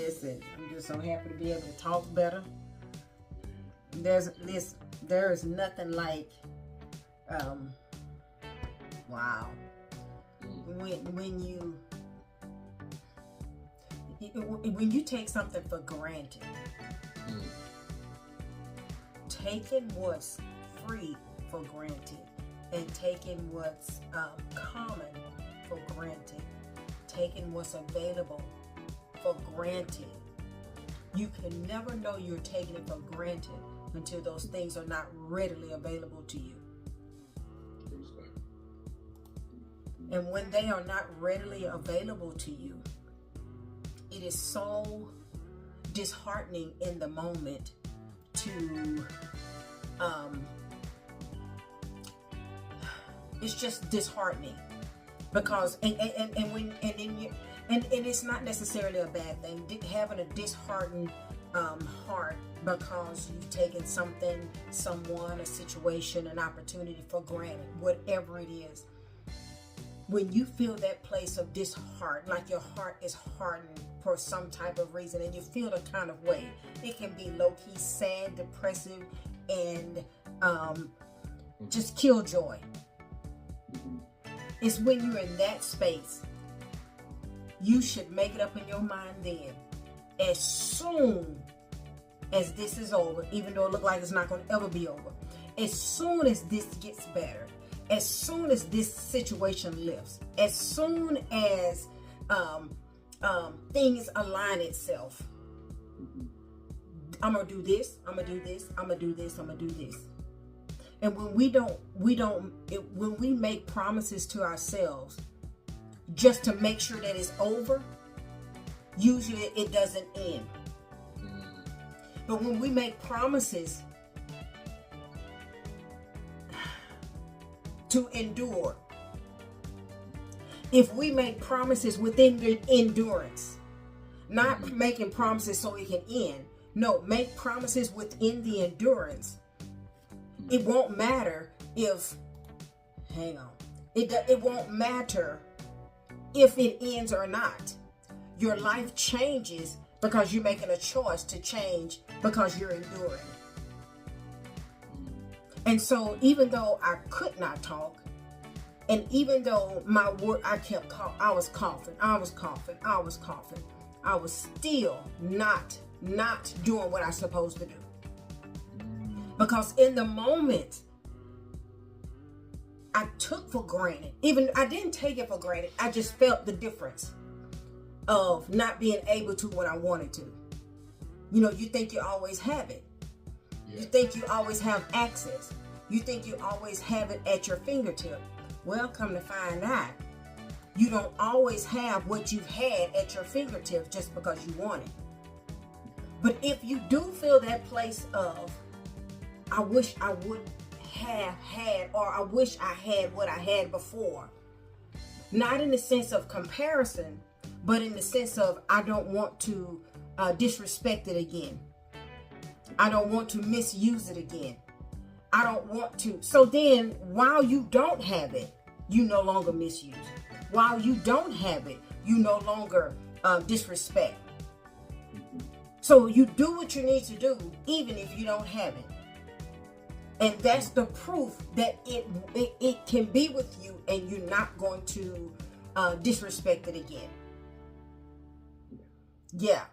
Listen, I'm just so happy to be able to talk better. There is nothing like, wow, when you take something for granted, taking what's free for granted, and taking what's common for granted, taking what's available for granted. You can never know you're taking it for granted until those things are not readily available to you. And when they are not readily available to you, it is so disheartening in the moment to it's just disheartening because and it's not necessarily a bad thing. Having a disheartened heart because you've taken something, someone, a situation, an opportunity for granted, whatever it is. When you feel that place of disheartened, like your heart is hardened for some type of reason, and you feel the kind of way, it can be low-key sad, depressive, and just killjoy. It's when you're in that space, you should make it up in your mind then, as soon as this is over, even though it looks like it's not going to ever be over, as soon as this gets better, as soon as this situation lifts, as soon as things align itself, I'm gonna do this, I'm gonna do this, I'm gonna do this, I'm gonna do this. And when when we make promises to ourselves just to make sure that it's over, usually it doesn't end. But when we make promises to endure, if we make promises within the endurance, not making promises so it can end, no, make promises within the endurance. It won't matter if, it won't matter if it ends or not. Your life changes because you're making a choice to change because you're enduring. And so even though I could not talk, and even though my word, I was coughing, I was still not doing what I was supposed to do. Because in the moment, I took for granted, even I didn't take it for granted, I just felt the difference of not being able to what I wanted to. You know, you think you always have it. Yeah. You think you always have access. You think you always have it at your fingertip. Well, come to find out, you don't always have what you've had at your fingertip just because you want it. But if you do feel that place of, I wish I would have had, or I wish I had what I had before, not in the sense of comparison, but in the sense of, I don't want to disrespect it again. I don't want to misuse it again. I don't want to. So then, while you don't have it, you no longer misuse it. While you don't have it, you no longer disrespect. So you do what you need to do, even if you don't have it. And that's the proof that it can be with you and you're not going to disrespect it again. Yeah.